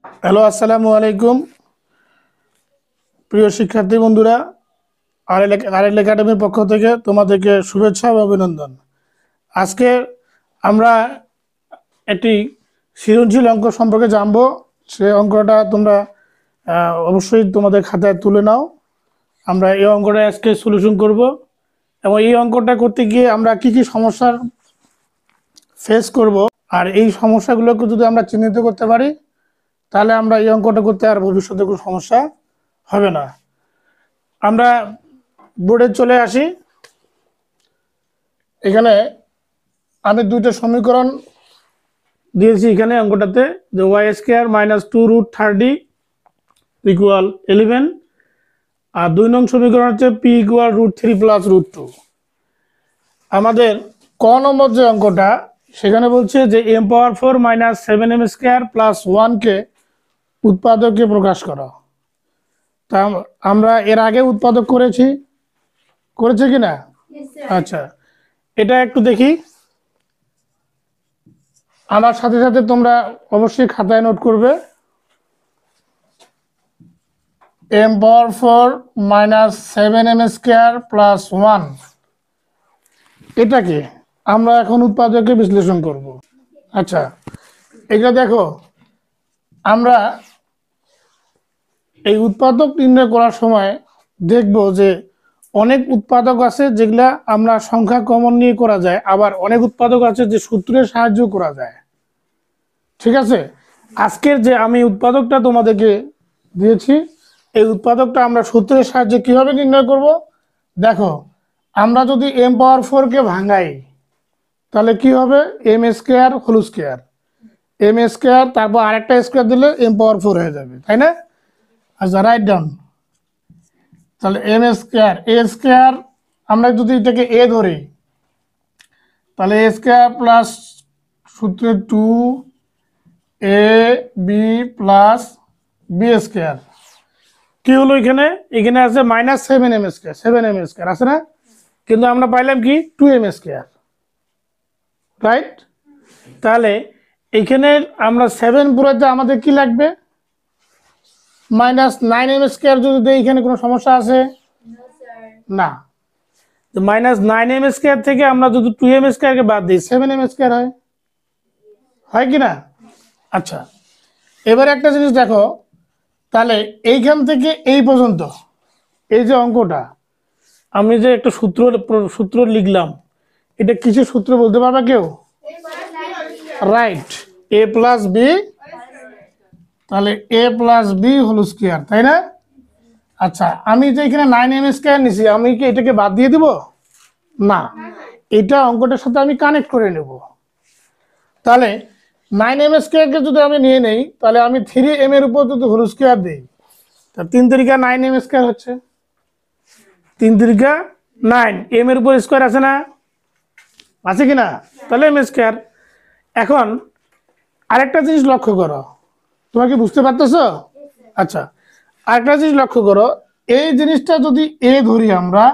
Hello, আসসালামু আলাইকুম প্রিয় শিক্ষার্থী বন্ধুরা। আরএল একাডেমির পক্ষ থেকে তোমাদেরকে শুভেচ্ছা ও অভিনন্দন। আজকে আমরা একটি সৃজনশীল অঙ্ক সম্পর্কে জানবো। সে অঙ্কটা তোমরা অবশ্যই তোমাদের খাতায় তুলে নাও। আমরা এই অঙ্কটা আজকে সলিউশন করব এবং এই অঙ্কটা করতে গিয়ে আমরা কি কি সমস্যার ফেস করব, আর এই সমস্যাগুলোকে যদি আমরা চিহ্নিত করতে পারি তাহলে আমরা এই অঙ্কটা করতে আর ভবিষ্যতে কোনো সমস্যা হবে না। আমরা বোর্ডে চলে আসি। এখানে আমি দুইটা সমীকরণ দিয়েছি এখানে অঙ্কটাতে, যে y² - 2√30 = 11, আর 2 নং সমীকরণ হচ্ছে p = √3 + √2। আমাদের ক নম্বর যে অঙ্কটা, সেখানে বলছে যে m⁴ - 7m² + 1 কে উৎপাদকে প্রকাশ করো। তা আমরা এর আগে উৎপাদক করেছি কিনা? আচ্ছা, এটা একটু দেখি। আমার সাথে সাথে তোমরা অবশ্যই খাতায় নোট করবে। m⁴ - 7m² + 1, এটাকে আমরা এখন উৎপাদকে বিশ্লেষণ করব। আচ্ছা, এটা দেখো, আমরা এই উৎপাদক নির্ণয় করার সময় দেখব যে অনেক উৎপাদক আছে যেগুলা আমরা সংখ্যা কমন নিয়ে করা যায়, আবার অনেক উৎপাদক আছে যে সূত্রের সাহায্য করা যায়। ঠিক আছে, আজকের যে আমি উৎপাদকটা তোমাদেরকে দিয়েছি, এই উৎপাদকটা আমরা সূত্রের সাহায্যে কিভাবে নির্ণয় করব। দেখো, আমরা যদি m⁴ কে ভাঙাই তাহলে কি হবে? m²² m², তারপর আরেকটা স্কোয়ার দিলে m⁴ হয়ে যাবে, তাই না? আচ্ছা, রাইট ডাউন। তাহলে m², আমরা যদি এটাকে a ধরি তাহলে a² প্লাস সূত্রে 2ab প্লাস b²। কি হলো এখানে? এখানে আছে -7m², 7m² আছে না, কিন্তু আমরা পাইলাম কি 2m², রাইট? তাহলে এখানে আমরা 7 পুরাতে আমাদের কি লাগবে? -9m²। যদি দেই, এখানে কোনো সমস্যা আছে? না। -9m² থেকে আমরা যদি 2m² কে বাদ দিই, 7m² হয় কি না? আচ্ছা, এবার একটা জিনিস দেখো, তাহলে এইখান থেকে এই পর্যন্ত এই যে অঙ্কটা, আমি যে একটা সূত্র লিখলাম, এটা কিসের সূত্র বলতে পারবে কেউ? Right, a + b। তাহলে a + b হোল স্কয়ার, তাই না? আচ্ছা, আমি যে এখানে 9m² নিছি, আমি কি এটাকে বাদ দিয়ে দিব? না, এটা অঙ্কটার সাথে আমি কানেক্ট করে নেব। তাহলে 9m² কে যদি আমি নিয়ে নেই, তাহলে আমি 3m এর উপর যদি হোল স্কয়ার দিই, তা 3 × 9m² হচ্ছে। 3 × 9, m এর উপর স্কয়ার আছে না? আছে কি না? তাহলে m²। এখন আরেকটা জিনিস লক্ষ্য করো, তোমরা কি বুঝতে পারতেছো? আচ্ছা, আরেকটা জিনিস লক্ষ্য করো, এই জিনিসটা যদি a ধরি আমরা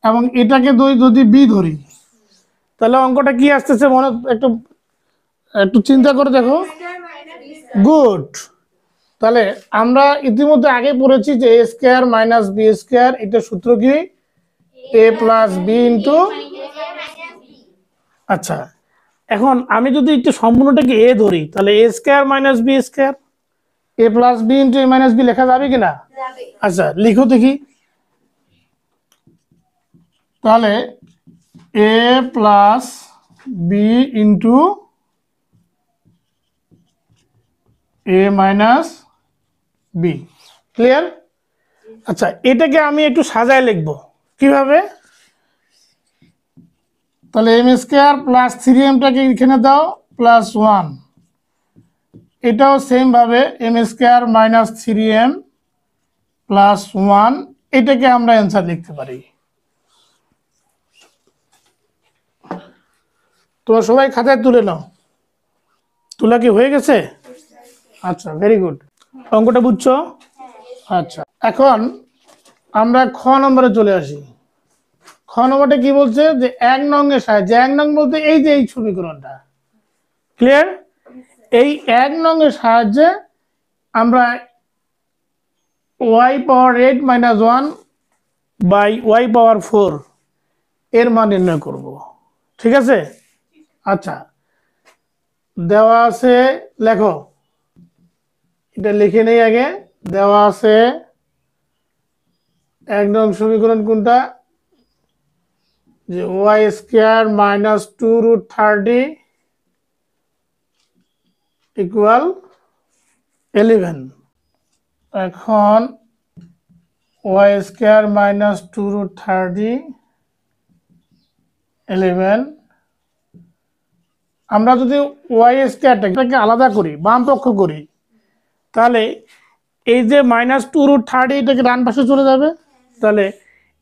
এবং এটাকে যদি b ধরি, তাহলে অঙ্কটা কি আসতেছে মনে একটু একটু চিন্তা করে দেখো। গুড। তাহলে আমরা ইতিমধ্যে আগে পড়েছি যে a² - b², এটা সূত্র কি? a + b আচ্ছা, এখন আমি যদি একটু সম্পূর্ণটাকে a ধরি, তাহলে a² - b², a + b a - b লেখা যাবে কিনা? আচ্ছা, লিখো দেখি। তাহলে a + b a - b, clear? আচ্ছা, এটাকে আমি একটু সাজায় লিখব কিভাবে? তাহলে m² + 3mটাকে এখানে দাও +1, এটাও সেম ভাবে m² - 3m +1, এটাকে আমরা অ্যান্সার লিখতে পারি। তোমরা সবাই খাতায় তুলে নাও। তোলা কি হয়ে গেছে? আচ্ছা, ভেরি গুড। অঙ্কটা বুঝছো? আচ্ছা, এখন আমরা খ নম্বরে চলে আসি। খ নম্বরটা কি বলছে? যে 1 নং এর সাহায্যে, 1 নং বলতে এই যে এই সমীকরণটা, ক্লিয়ার? এই 1 নং এর সাহায্যে আমরা y power 8 minus 1 by y power 4 এর মান নির্ণয় করব, ঠিক আছে? আচ্ছা, দেওয়া আছে, লেখো, এটা লিখে নেই আগে। দেওয়া আছে 1 নং সমীকরণ কোনটা, যে ওয়াই স্কোয়ার মাইনাস 2√30 ইকুয়াল 11। এখন ওয়াই স্কোয়ার মাইনাস 2√30 11, আমরা যদি ওয়াই স্কোয়ারটাকে আলাদা করি, বাম পক্ষ করি, তাহলে এই যে -2√30 এটাকে ডান পাশে চলে যাবে, তাহলে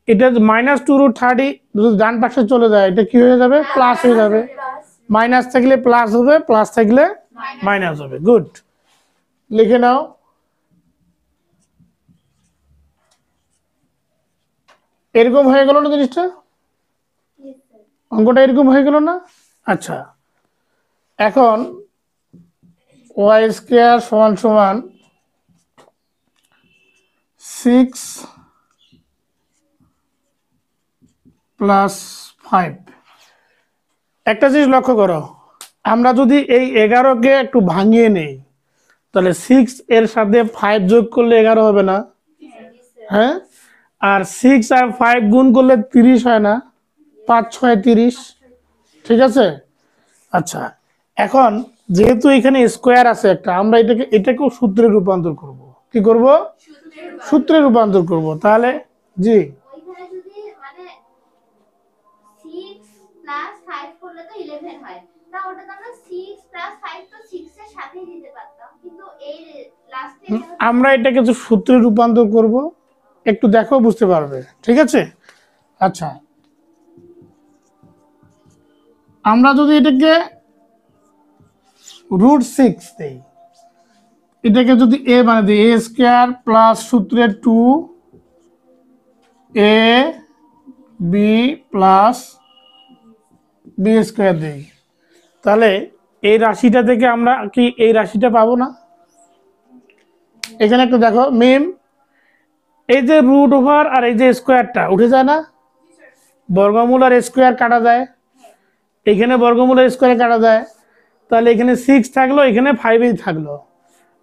এটা -2√30 যদি ডান পাশে চলে যায় এটা কি হয়ে যাবে, প্লাস হয়ে যাবে। মাইনাস থাকলে প্লাস হবে, প্লাস থাকলে মাইনাস হবে। গুড, লিখে নাও। এরকম হয়ে গেল না জিনিসটা, অঙ্কটা এরকম হয়ে গেল না? আচ্ছা, এখন ওয়াই স্কোয়ার সমান সমান 6 + 5। একটা জিনিস লক্ষ্য করো, আমরা যদি এই 11কে একটু ভাঙিয়ে নেই, তাহলে 6 এর সাথে 5 যোগ করলে 11 হবে না? হ্যাঁ, আর 6 আর 5 গুণ করলে 30 হয় না? 5 6 30, ঠিক আছে? আচ্ছা, এখন যেহেতু এখানে স্কোয়ার আছে একটা, আমরা এটাকেও সূত্রে রূপান্তর করব। কি করব? সূত্রে রূপান্তর করব। তাহলে জি, ওইখানে যদি মানে 6 প্লাস 5 করলে তো 11 হয়, না ওটা তো আমরা 6 প্লাস 5 তো 6 এর সাথেই দিতে পারতাম, কিন্তু এই লাস্টে আমরা এটাকে কিছু সূত্রে রূপান্তর করব, একটু দেখো বুঝতে পারবে, ঠিক আছে? আচ্ছা, আমরা যদি এটাকে √6 দেই, এটাকে যদি a বানিয়ে দিই, a স্কোয়ার প্লাস সূত্রে 2ab প্লাস b স্কোয়ার দিই, তাহলে এই রাশিটা থেকে আমরা কি এই রাশিটা পাবো না? এখানে একটু দেখো মিম, এই যে √ওভার আর এই যে স্কোয়ারটা উঠে যায় না, বর্গমূল আর স্কোয়ার কাটা যায়, এখানে বর্গমূল আর স্কোয়ার কাটা যায়, তাহলে এখানে 6 থাকলো, এখানে 5ই থাকলো,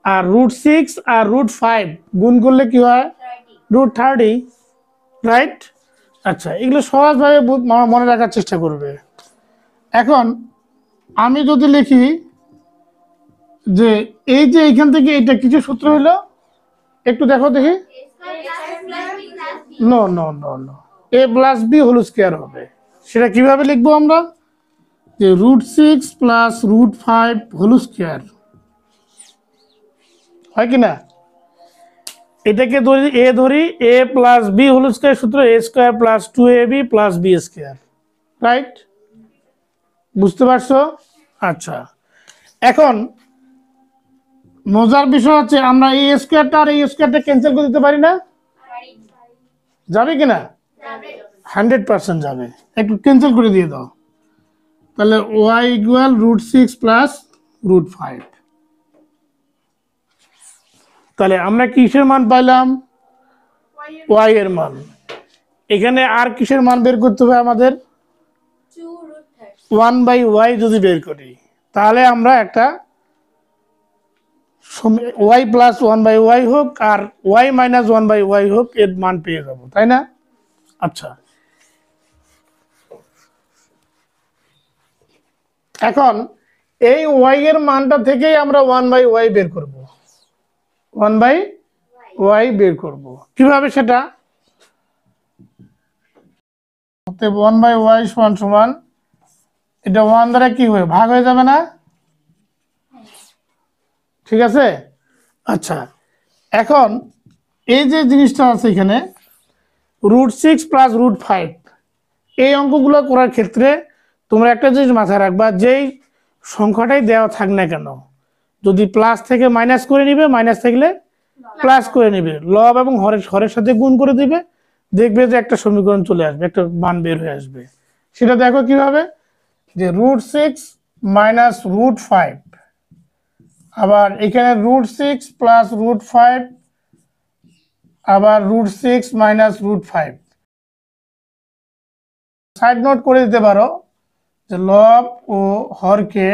আর √6 আর √5 গুণ করলে কি হয়, 30, রাইট? আচ্ছা, এগুলো সহজভাবে মনে রাখার চেষ্টা করবে। এখন আমি যদি লিখি যে এই যে এইখান থেকে এটা কিছু সূত্র হলো, একটু দেখো দেখি, no no no no, a plus b whole square হবে। সেটা কিভাবে লিখবো আমরা, যে √6 প্লাস √5 হোল স্কোয়ার, হয় কি না? এটাকে ধরি a, ধরি a plus b whole square, সূত্র a square plus 2ab plus b square, right? বুঝতে পারছো? আচ্ছা, এখন মজার বিষয় হচ্ছে আমরা এই স্কোয়ারটা আর এই স্কোয়ারটা ক্যান্সেল করে দিতে পারি না? যাবে কিনা? 100% যাবে। একটু ক্যান্সেল করে দিয়ে দাও, তাহলে y ইকুয়াল √6 প্লাস √5। তাহলে আমরা কিসের মান পাইলাম? y এর মান। এখানে আর কিসের মান বের করতে হবে আমাদের? 1/y যদি বের করি, তাহলে আমরা একটা y প্লাস 1/y হোক আর y মাইনাস 1/y হোক, এর মান পেয়ে যাবো, তাই না? আচ্ছা, এখন এই y এর মানটা থেকেই আমরা 1/y বের করব, 1/y বের করব। কিভাবে সেটা? 1/y সমান সমান, এটা 1 দ্বারা কি হয়ে ভাগ হয়ে যাবে না? ঠিক আছে। আচ্ছা, এখন এই যে জিনিসটা আছে এখানে √6 প্লাস √5, এই অঙ্কগুলো করার ক্ষেত্রে তোমরা একটা জিনিস মাথায় রাখবা, যেই সংখ্যাটাই দেওয়া থাক না কেন, যদি প্লাস থেকে মাইনাস করে নিবে, মাইনাস থাকলে প্লাস করে নিবে, লব এবং হরের সাথে গুণ করে দিবে, দেখবে যে একটা সমীকরণ চলে আসবে, একটা মান বের হয়ে আসবে। সেটা দেখো কিভাবে, যে √6 মাইনাস √5 আবার এখানে √6 প্লাস √5, আবার √6 মাইনাস √5। সাইড নোট করে দিতে পারো যে লব ও হরকে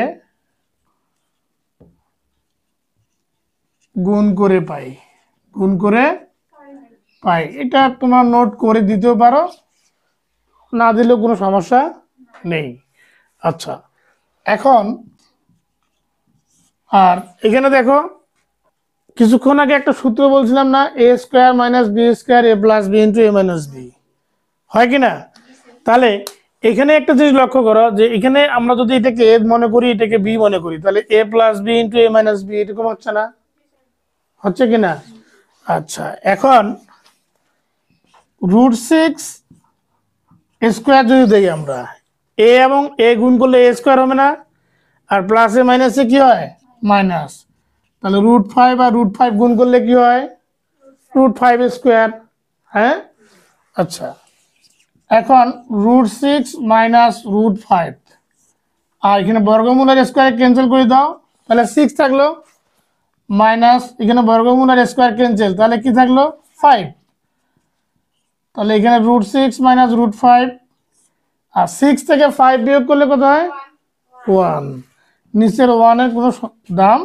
গুণ করে পাই, গুণ করে পাই। এটা তোমার নোট করে দিতেও পারো, না দিলেও কোনো সমস্যা নেই। আচ্ছা, এখন আর এখানে দেখো কিছুক্ষণ আগে একটা সূত্র বলছিলাম না, a² - b² a + b * a - b, হয় কি না? তাহলে এখানে একটা জিনিস লক্ষ্য করো যে এখানে আমরা যদি এটাকে a মনে করি, এটাকে b মনে করি, তাহলে a + b * a - b এরকম হচ্ছে না? হচ্ছে কি না? আচ্ছা, এখন √6² যদি দেখি আমরা, a এবং a গুণ করলে a² হবে না, আর প্লাসে মাইনাসে কি হয়? মাইনাস। তাহলে √5 আর √5 গুণ করলে কি হয়? √5²। হ্যাঁ, আচ্ছা, এখন √6 মাইনাস √5, আর এখানে বর্গমূল আর স্কোয়ার ক্যান্সেল করে দাও, তাহলে 6 থাকলো, মাইনাস এখানে বর্গমূল আর স্কোয়ার ক্যান্সেল, তাহলে কি থাকলো? 5। তাহলে এখানে √6 মাইনাস √5, আর 6 থেকে 5 বিয়োগ করলে কত হয়? 1। নিচের 1 এর কোনো দাম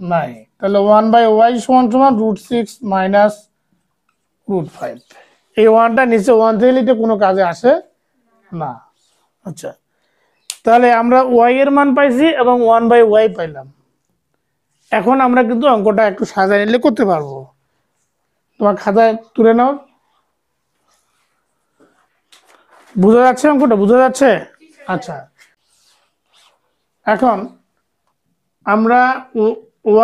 নাই, তাহলে 1/y সমান সমান √6 মাইনাস √5। এই 1টা নিচে 1 থেকে এটা কোনো কাজে আসে না। আচ্ছা, তাহলে আমরা y এর মান পাইছি এবং 1/y পাইলাম। এখন আমরা কিন্তু অঙ্কটা একটু সাজায় নিলে করতে পারবো। তোমার খাতায় তুলে নাও। বোঝা যাচ্ছে অঙ্কটা? বোঝা যাচ্ছে? আচ্ছা, এখন আমরা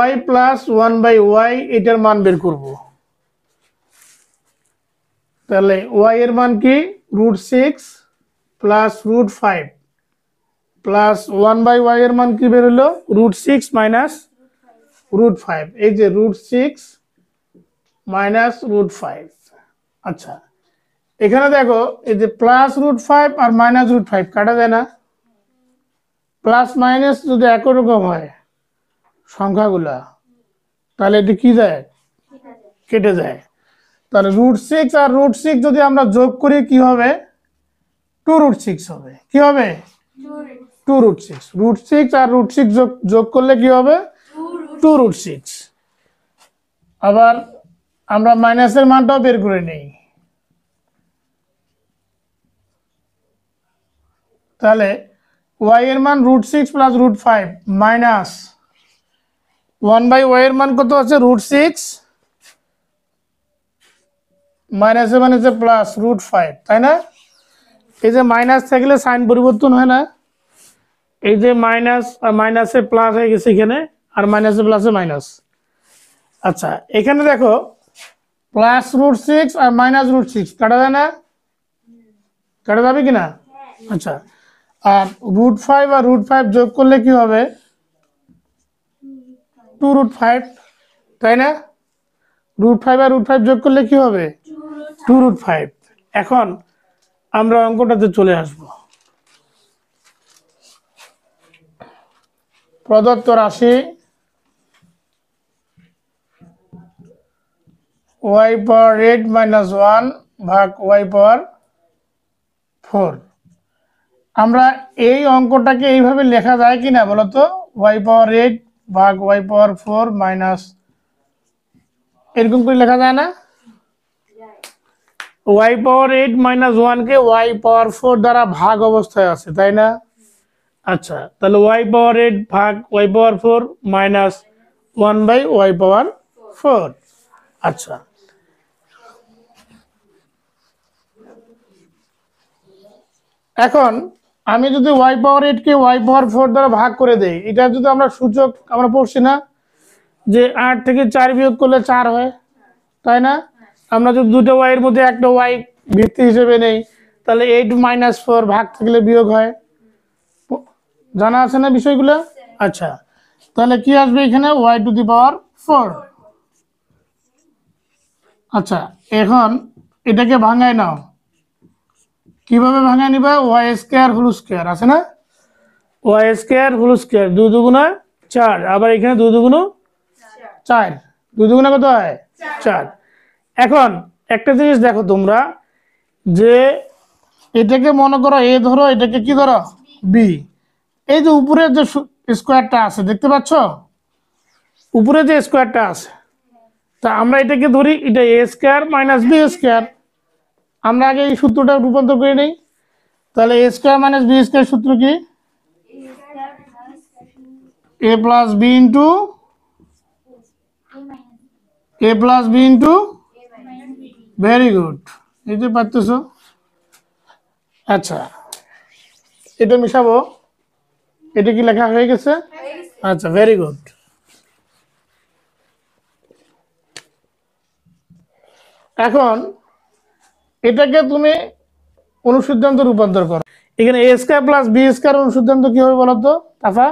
y প্লাস 1/y এটার মান বের করব। তাহলে y এর মান কি? √6 প্লাস √5 প্লাস 1/y এর মান কি বের হলো? √6 মাইনাস √5। এই যে √6 মাইনাস √5। আচ্ছা, এখানে দেখো এই যে প্লাস √5 আর মাইনাস √5 কাটা যায় না? প্লাস মাইনাস যদি একই রকম হয় সংখ্যাগুলা, তাহলে এটি কি যায়? কেটে যায়। তাহলে √6 আর √6 যদি আমরা যোগ করি কি হবে? 2√6 হবে। কি হবে? 2√6। √6 আর √6 যোগ করলে কি হবে? 2√6। আবার আমরা মাইনাসের মানটাও বের করে নেই, তাহলে y এর মান √6 প্লাস √5 মাইনাস 1/y এর মান কত আছে? √6 মাইনাসে মাইনাসে প্লাস √5, তাই না? এই যে মাইনাস থাকলে সাইন পরিবর্তন হয় না? এই যে মাইনাস আর মাইনাসে প্লাস হয়ে গেছে এখানে, আর মাইনাসে প্লাসে মাইনাস। আচ্ছা, এখানে দেখো প্লাস √6 আর মাইনাস √6 কাটা যায় না? কাটা যাবে কিনা? আচ্ছা, আর √5 আর √5 যোগ করলে কি হবে? 2√5, তাই না? √5 আর √5 যোগ করলে কি হবে? 2√5। এখন আমরা অঙ্কটাতে চলে আসব। প্রদত্ত রাশি y পাওয়ার 8 মাইনাস 1 ভাগ y পাওয়ার 4। আমরা এই অঙ্কটাকে এইভাবে লেখা যায় কিনা বলতো? y পাওয়ার 8 ভাগ y পাওয়ার 4 মাইনাস, এরকম করে লেখা যায় না? y পাওয়ার 8 মাইনাস 1 কে y পাওয়ার 4 দ্বারা ভাগ অবস্থায় আছে, তাই না? আচ্ছা, তাহলে y পাওয়ার 8 ভাগ y পাওয়ার 4 মাইনাস 1/y পাওয়ার 4। আচ্ছা, এখন আমি যদি y পাওয়ার 8 কে y পাওয়ার 4 দ্বারা ভাগ করে দেই, এটা যদি আমরা সূচক আমরা পড়ছি না যে 8 থেকে 4 বিয়োগ করলে 4 হয়, তাই না? আমরা যদি দুটো y এর মধ্যে একটা y ভিত্তি হিসেবে নেই, তাহলে 8 মাইনাস 4 ভাগ থাকলে বিয়োগ হয়। জানা আছে না বিষয়গুলো? আচ্ছা, তাহলে কি আসবে এখানে? y⁴। আচ্ছা, এখন এটাকে ভাঙায় নাও। কিভাবে ভাঙায় নিবা? y² হোল স্কয়ার আছে না? y² হোল স্কয়ার 2 2 গুণা 4, আবার এখানে 2 দুগুণ 4, 2 দুগুণ কত হয় 4। এখন একটা জিনিস দেখো তোমরা, যে এটাকে মনে করো এ ধরো, এটাকে কি ধরো বি। এই যে উপরে যে স্কোয়ারটা আছে দেখতে পাচ্ছ, উপরে যে স্কোয়ারটা আছে, তা আমরা এটাকে ধরি এটা a square minus b square. আমরা আগে এই সূত্রটা রূপান্তর করে নিই। তাহলে a square minus b square সূত্র কি? A plus b into a plus b into, very good, এই যে পারতেছ। আচ্ছা, এটা মিশাবো, এটা কি লেখা হয়ে গেছে? আচ্ছা, ভেরি গুড। এখন এটাকে তুমি অনুসিদ্ধান্ত রূপান্তর করো। এখানে a square plus b square অনুসিদ্ধান্ত কি হবে বলো তো তাফা?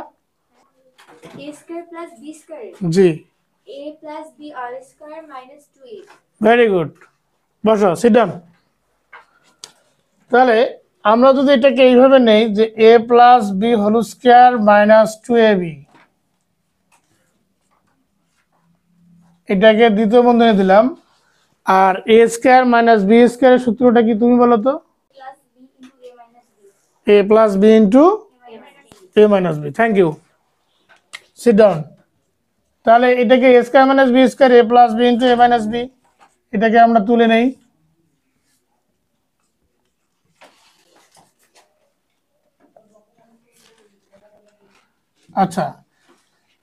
a square plus b square জি, a plus b all square minus 2a very good. বসো, সিট ডাউন। তাহলে আমরা যদি এটাকে এইভাবে নেই যে a plus b whole square minus 2ab, এটাকে দ্বিতীয় বন্ধনী দিলাম। আর এ স্কয়ার মাইনাস বি স্কয়ারের সূত্রটা কি তুমি বলো তো? plus b into a minus b a plus b into a minus b. Thank you, sit down. তাহলে এটাকে a square minus b square a plus b into a minus b, এটাকে আমরা তুলে নেই। আচ্ছা,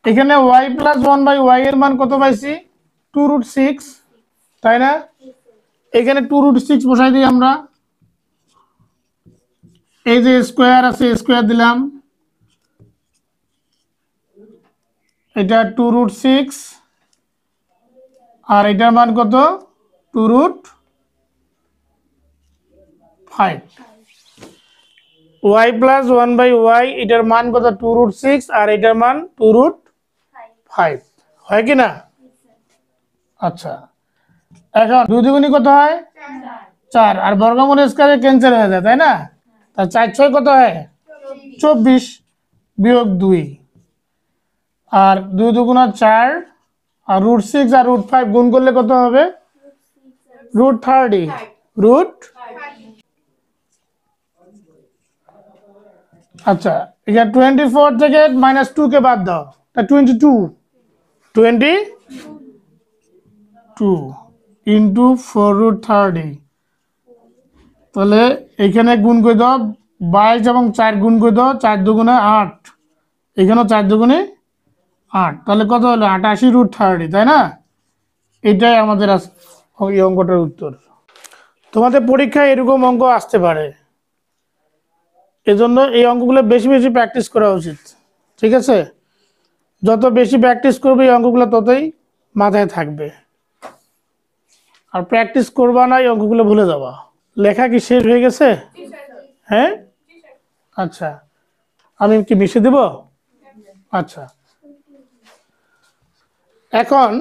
এখানে ওয়াই প্লাস 1/y এর মান কত পাইছি? 2√6, তাই না? এখানে 2√6 বসাই দিই আমরা। এই যে স্কোয়ার আছে স্কোয়ার দিলাম, এটা 2√6 আর এটার মান কত? 2√5। y প্লাস 1/y এটার মান কত? 2√6 আর এটার মান 2√5, হয় কি না? আচ্ছা, এখন 2 দ্বিগুণী কত হয়? 4, আর বর্গমূল স্কয়ারে ক্যান্সেল হয়ে যায়, তাই না? তা 4 6 কত হয়? 24 বিয়োগ 2, আর 2 দুগুণা 4, আর √6 আর √5 গুণ করলে কত হবে? √30, রুট। আচ্ছা, এখানে 24 থেকে -2 কে বাদ দাও, তা 22 ইন্টু 4√30। তাহলে এখানে গুণ করে দাও 22 এবং 4 গুণ করে দাও, 4 দুগুণে 8, এখানেও 4 দুগুণে 8, তাহলে কত হলো? 88√30, তাই না? এটাই আমাদের এই অঙ্কটার উত্তর। তোমাদের পরীক্ষায় এরকম অঙ্ক আসতে পারে, এজন্য এই অঙ্কগুলো বেশি বেশি প্র্যাকটিস করা উচিত, ঠিক আছে? যত বেশি প্র্যাকটিস করবে এই অঙ্কগুলো ততই মাথায় থাকবে। আর প্র্যাকটিস করবা না, এই অঙ্কগুলো ভুলে যাবা। লেখা কি শেষ হয়ে গেছে? হ্যাঁ, আচ্ছা, আমি কি মিশে দেব? আচ্ছা, এখন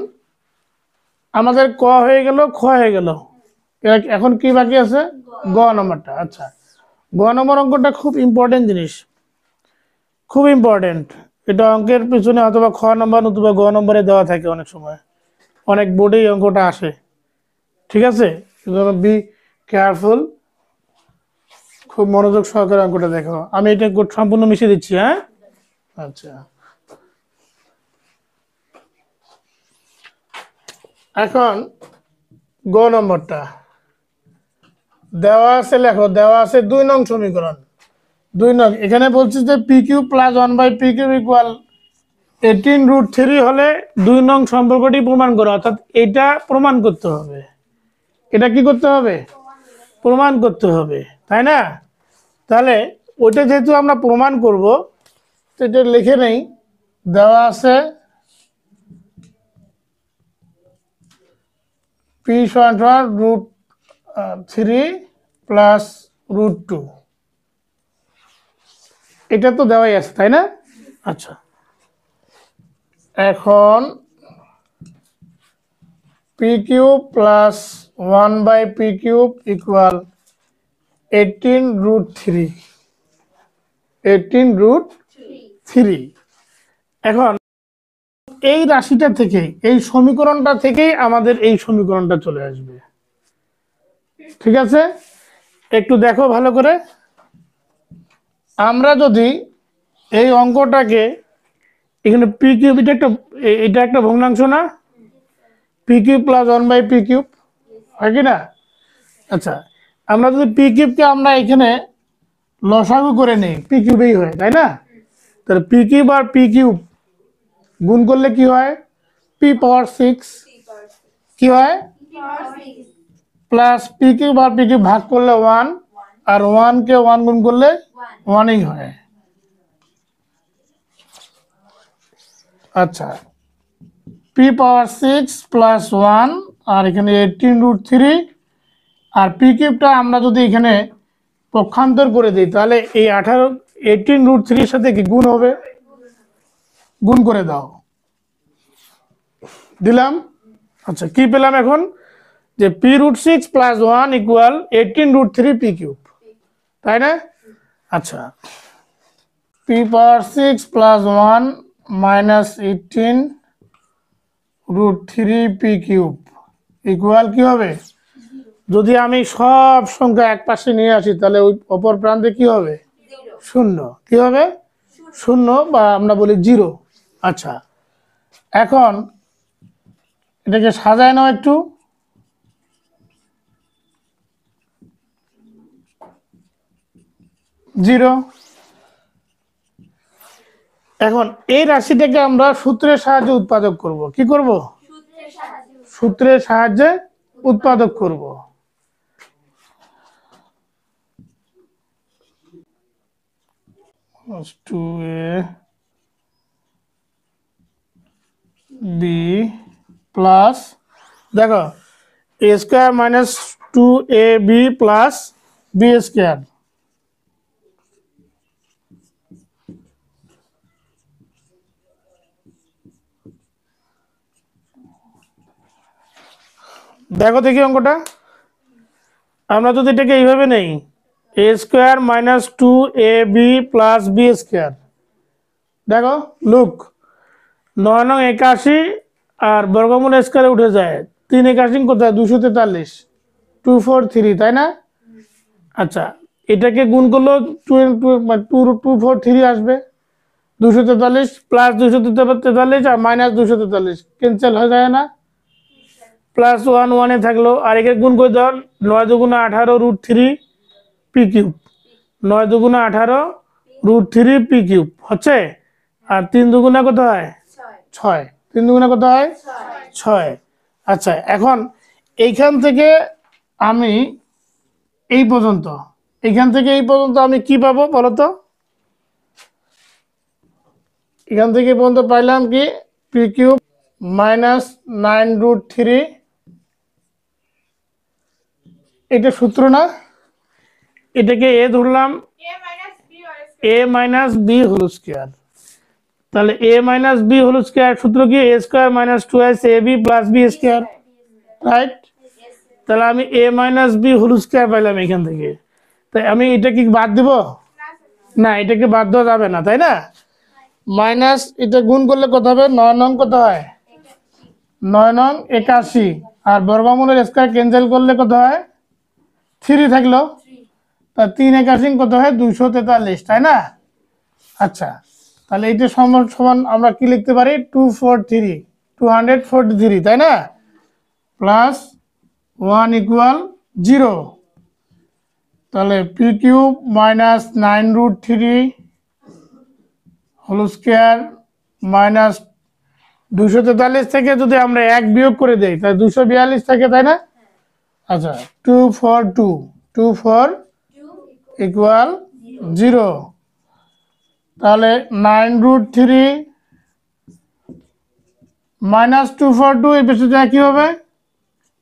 আমাদের ক হয়ে গেল, খ হয়ে গেল, এখন কি বাকি আছে? গ নম্বরটা। আচ্ছা, গ নম্বর অঙ্কটা খুব ইম্পর্টেন্ট জিনিস, খুব ইম্পর্টেন্ট। এটা অঙ্কের পিছনে অথবা খ নম্বর অথবা গ নম্বরে দেওয়া থাকে অনেক সময়, অনেক বোর্ডে এই অঙ্কটা আসে, ঠিক আছে? বি কেয়ারফুল, খুব মনোযোগ সহকারে অঙ্কটা দেখো। আমি এটা সম্পূর্ণ মিশিয়ে দিচ্ছি, হ্যাঁ? আচ্ছা, এখন গ নম্বরটা দেওয়া আছে, লেখো। দেওয়া আছে 2 নং সমীকরণ। 2 নং, এখানে বলছে যে p³ প্লাস 1/p³ ইকুয়াল 18√3 হলে 2 নং সম্পর্কটি প্রমাণ করো। অর্থাৎ এটা প্রমাণ করতে হবে, এটা কি করতে হবে? প্রমাণ করতে হবে, তাই না? তাহলে ওইটা যেহেতু আমরা প্রমাণ করব, তো এটা লিখে নেই। দেওয়া আছে p সমান √3 প্লাস √2, এটা তো দেওয়াই আছে, তাই না? আচ্ছা, এখন p³ প্লাস 1/p³ ইকুয়াল 18√3, 18√3। এখন এই রাশিটা থেকে এই সমীকরণটা থেকেই আমাদের এই সমীকরণটা চলে আসবে। ঠিক আছে, একটু দেখো ভালো করে। আমরা যদি এই অঙ্কটাকে এখানে পি কিউব, এটা একটা ভগ্নাংশ না, P cube plus 1/p cube, হয় কি না? আচ্ছা, আমরা যদি পি কিউবকে আমরা এখানে লসাগু করে নেই, পি কিউবেই হয়, তাই না? তাহলে পি কিউব আর পি কিউব গুণ করলে কি হয়? পি পাওয়ার 6 কি হয়? প্লাস পি কিউব আর পি কিউব ভাগ করলে 1, আর 1 কে 1 গুণ করলে 1ই হয়। আচ্ছা, পি পাওয়ার 6 প্লাস 1, আর এখানে 18√3, আর পি কিউবটা আমরা যদি এখানে পক্ষান্তর করে দিই তাহলে এই 18√3 সাথে কি গুণ হবে? গুণ করে দাও, দিলাম। আচ্ছা, কি পেলাম এখন? যে p√6 plus 1 equal 18√3 P cube, তাই না? আচ্ছা, পি পাওয়ার 6 plus 1 minus 18√3 P cube equal কি হবে? যদি আমি সব সংখ্যা এক পাশে নিয়ে আসি তাহলে ওই অপর প্রান্তে কি হবে? শূন্য। কি হবে? শূন্য, বা আমরা বলি 0। আচ্ছা, এখন এটাকে সাজায় নাও একটু। জিরো। এখন এই রাশিটাকে আমরা সূত্রের সাহায্যে উৎপাদক করব। কি করব? সূত্রের সাহায্যে উৎপাদক করব। টু এ বি প্লাস, দেখো, a square minus 2ab plus b square. দেখো দেখি অঙ্কটা। আমরা যদি এটাকে এইভাবে নেই, a square minus 2ab plus b square, দেখো লুক, 9 নং 81 আর বর্গমূল স্কোয়ারে উঠে যায়, 3 81 কোথায়? 243, 243, তাই না? আচ্ছা, এটাকে গুণ করলেও 243 আসবে, 243 প্লাস 243 আর মাইনাস 243 ক্যান্সেল হয়ে যায় না? প্লাস 1 1 থাকলো, আর একে গুণ করে দেওয়ার 9 দুগুণা 18√3 পি কিউব, 9 দুগুণা 18√3 পি কিউব হচ্ছে। আর 3 দুগুণা কত হয়? 6। 3 দুগুণা কত হয়? 6। আচ্ছা, এখন এইখান থেকে আমি এই পর্যন্ত, এখান থেকে এই পর্যন্ত আমি কি পাবো বলো তো? এখান থেকে এই পর্যন্ত পাইলাম কি? পি কিউব মাইনাস 9√3, এটা সূত্র না? এটাকে এ ধরলাম, a minus b whole square. তাহলে a minus b whole square সূত্র কি? A square minus 2ab plus b square, right? তাহলে আমি a minus b whole square পাইলাম এখান থেকে। তাই আমি এটা কি বাদ দেব? না, এটাকে বাদ দেওয়া যাবে না, তাই না? মাইনাস এটা গুণ করলে কত হবে? 9 নং কত হয়? 9 নং 81, আর বর্গমূলের স্কোয়ার ক্যান্সেল করলে কত হয়? 3 থাকলো, তা 3 81 কত হয়? 243, তাই না? আচ্ছা, তাহলে এইটা সমান সমান আমরা কি লিখতে পারি? 243, তাই না? Plus 1 equal 0। তাহলে p cube minus 9√3 whole square minus 243 থেকে যদি আমরা 1 বিয়োগ করে দেই তাহলে 242 থাকে, তাই না? আচ্ছা, 242 ইকুয়াল 0। তাহলে 9√3 মাইনাস 242 এই পেছনে যায় কি হবে?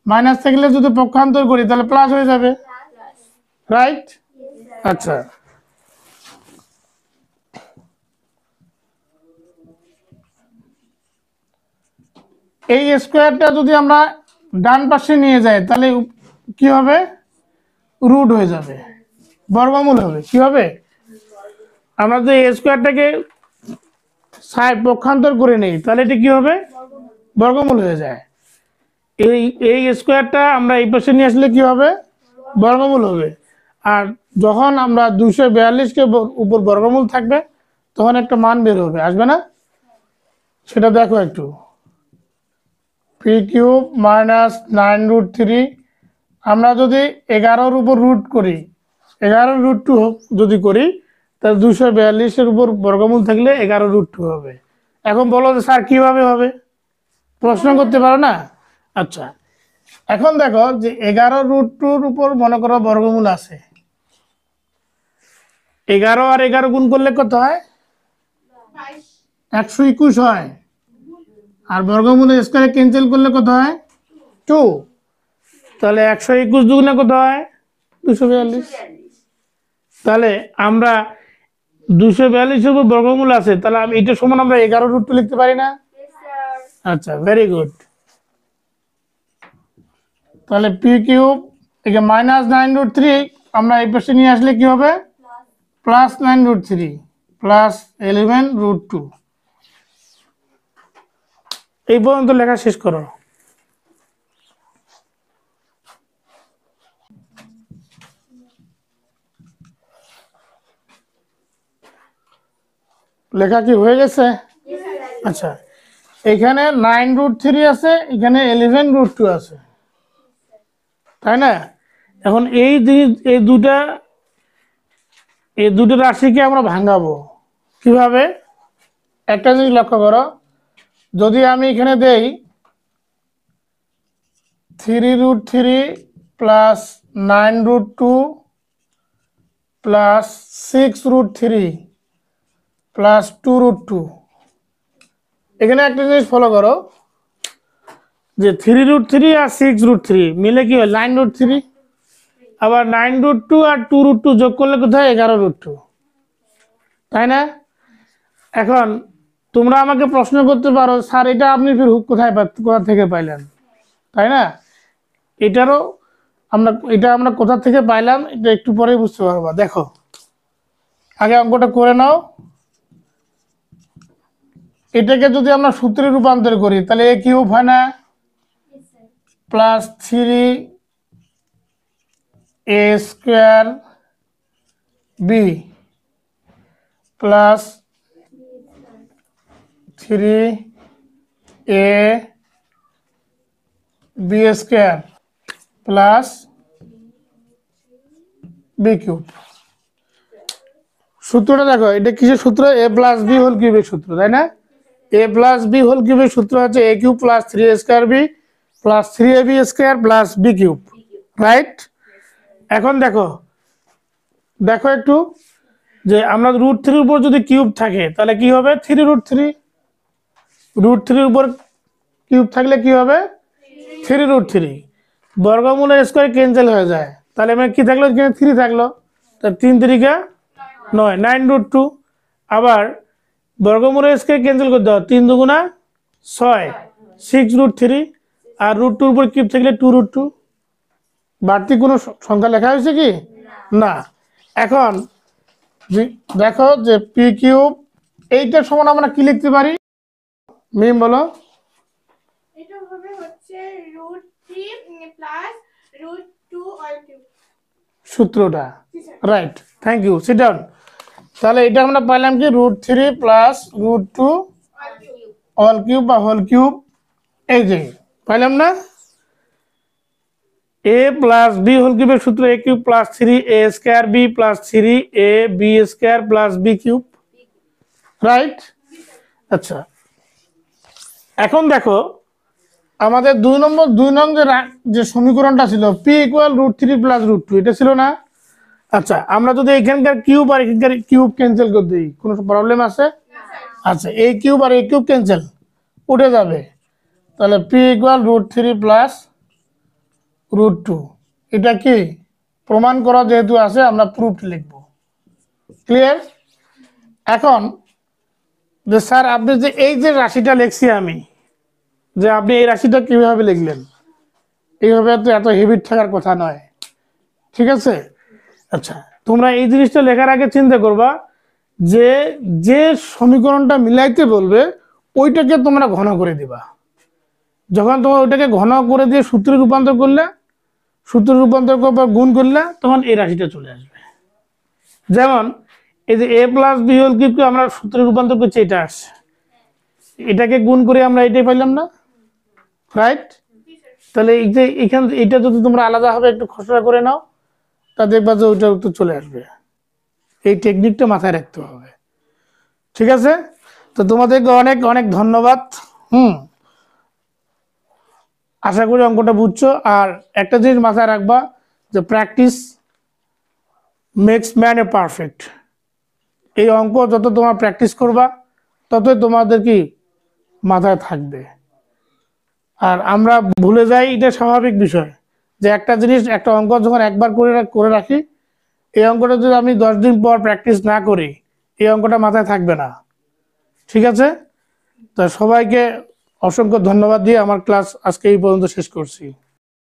মাইনাস থাকলে যদি পক্ষান্তর করি তাহলে প্লাস হয়ে যাবে, রাইট? আচ্ছা, এই স্কোয়ারটা যদি আমরা ডান পাশে নিয়ে যাই তাহলে কি হবে? রুট হয়ে যাবে, বর্গমূল হবে। কি হবে? আমরা যদি এই স্কোয়ারটাকে সাইড পক্ষান্তর করে নেই তাহলে এটা কি হবে, বর্গমূল হয়ে যায়। এই এই স্কোয়ারটা আমরা এই পাশে নিয়ে আসলে কি হবে, বর্গমূল হবে। আর যখন আমরা 242 উপর বর্গমূল থাকবে তখন একটা মান বের হবে, আসবে না? সেটা দেখো একটু, পি কিউব মাইনাস 9√3, আমরা যদি 11-র উপর রুট করি, 11√2 যদি করি তাহলে 242-এর উপর বর্গমূল থাকলে 11√2 হবে। এখন বলো যে স্যার কিভাবে হবে, প্রশ্ন করতে পারো না? আচ্ছা, এখন দেখো যে 11√2-র উপর মনে করো বর্গমূল আছে, 11 আর 11 গুণ করলে কত হয়, 121 হয়। আর বর্গমূল স্কয়ারে ক্যান্সেল করলে কত হয়, 2। তাহলে 121 দুগুণে কত হয়, 242। তাহলে আমরা 242-এর উপর বর্গমূল আছে, তাহলে আমি এটা সমান আমরা 11√2 লিখতে পারি না? আচ্ছা, ভেরি গুড। তাহলে পি কিউব একে মাইনাস 9√3 আমরা এই পাশে নিয়ে আসলে কি হবে, প্লাস 9√3 প্লাস 11√2। এই পর্যন্ত লেখা শেষ করো। লেখা কি হয়ে গেছে? আচ্ছা, এখানে 9√3 আছে, এখানে 11√2 আছে, তাই না? এখন এই দুটো রাশিকে আমরা ভাঙাবো কিভাবে, একটা জিনিস লক্ষ্য করো, যদি আমি এখানে দেই 3√3 প্লাস 9√2 প্লাস 6√3 প্লাস 2√2, এখানে একটা জিনিস ফলো করো যে 3√3 আর 6√3 মিলে কি হয় 9√3, আবার 9√2 আর 2√2 যোগ করলে কোথায় 11√2, তাই না? এখন তোমরা আমাকে প্রশ্ন করতে পারো স্যার এটা আপনি ফির কোথা থেকে পাইলেন, তাই না? এটা আমরা কোথা থেকে পাইলাম এটা একটু পরেই বুঝতে পারবা। দেখো আগে অঙ্কটা করে নাও। এটাকে যদি আমরা সূত্রে রূপান্তর করি তাহলে এ কিউব হয় না, plus 3a square b plus 3a b square plus b cube. সূত্রটা দেখো, এটা কিসের সূত্র, a প্লাস বি হোল কিউবের সূত্র, তাই না? a প্লাস বি হোল কিউবের সূত্র হচ্ছে a cube plus 3a square b plus 3ab square plus b cube, right? এখন দেখো একটু যে আমরা √3-র উপর যদি কিউব থাকে তাহলে কি হবে, 3√3, √3-র উপর কিউব থাকলে কি হবে, 3√3, বর্গমূলের স্কোয়ার ক্যান্সেল হয়ে যায়, তাহলে মানে কি থাকলো, এখানে 3 থাকলো, তা 3 3 9, 9√2, আবার বর্গমূলের স্কোয়ার ক্যান্সেল করে দাও, 3 2 6, 6√3, আর √2-র উপর কিউব থাকলে 2√2। বাড়তি কোনো সংখ্যা লেখা হয়েছে কি না? এখন দেখো যে পি কিউব এইটার সমান আমরা কি লিখতে পারি, মিম বলো। এটা হবে হচ্ছে √3 প্লাস √2 অল কিউব। সূত্রটা right, thank you, sit down. তাহলে এটা আমরা পাইলাম কি √3 প্লাস √2 অল কিউব বা হোল কিউব, এই যে পাইলাম না। a প্লাস বি হোল কিউবের সূত্র a cube plus 3a square b plus 3ab square plus b cube, right? আচ্ছা, এখন দেখো আমাদের 2 নং যে সমীকরণটা ছিল p ইকুয়াল √3 প্লাস √2, এটা ছিল না? আচ্ছা, আমরা যদি এখানকার কিউব আর এখানকার কিউব ক্যান্সেল করে দিই কোনো প্রবলেম আছে? আচ্ছা, এই কিউব আর এই কিউব ক্যান্সেল, উঠে যাবে, তাহলে p ইকুয়াল √3 প্লাস √2, এটা কি প্রমাণ করা যেহেতু আছে আমরা প্রুফ লিখব, ক্লিয়ার? এখন যে স্যার আপনি যে এই যে রাশিটা লিখছি আমি, যে আপনি এই রাশিটা কিভাবে লিখলেন, এইভাবে তো এত হেভিট থাকার কথা নয়, ঠিক আছে? আচ্ছা, তোমরা এই জিনিসটা লেখার আগে চিন্তা করবা যে যে সমীকরণটা মিলাইতে বলবে ওইটাকে তোমরা ঘন করে দিবা। যখন তোমরা ওইটাকে ঘন করে দিয়ে সূত্রে রূপান্তর করলে, সূত্রে রূপান্তর করে গুণ করলে, তখন এই রাশিটা চলে আসবে। যেমন এই যে a প্লাস বি হোল কিউবকে আমরা সূত্রে রূপান্তর করছি, এটা আসছে, এটাকে গুণ করে আমরা এটাই পাইলাম না, রাইট? তাহলে এই যে এখান এটা যদি তোমরা আলাদাভাবে একটু খসড়া করে নাও, তা দেখবা যে ওইটা তো চলে আসবে। এই টেকনিকটা মাথায় রাখতে হবে, ঠিক আছে? তো তোমাদেরকে অনেক অনেক ধন্যবাদ। আশা করি অঙ্কটা বুঝছো। আর একটা জিনিস মাথায় রাখবা যে practice makes man a perfect. এই অঙ্ক যত তোমরা প্র্যাকটিস করবা ততই তোমাদের কি মাথায় থাকবে। আর আমরা ভুলে যাই, এটা স্বাভাবিক বিষয় যে একটা জিনিস, একটা অঙ্ক যখন একবার করে রাখি, এই অঙ্কটা যদি আমি 10 দিন পর প্র্যাকটিস না করি, এই অঙ্কটা মাথায় থাকবে না, ঠিক আছে? তো সবাইকে অসংখ্য ধন্যবাদ দিয়ে আমার ক্লাস আজকে এই পর্যন্ত শেষ করছি।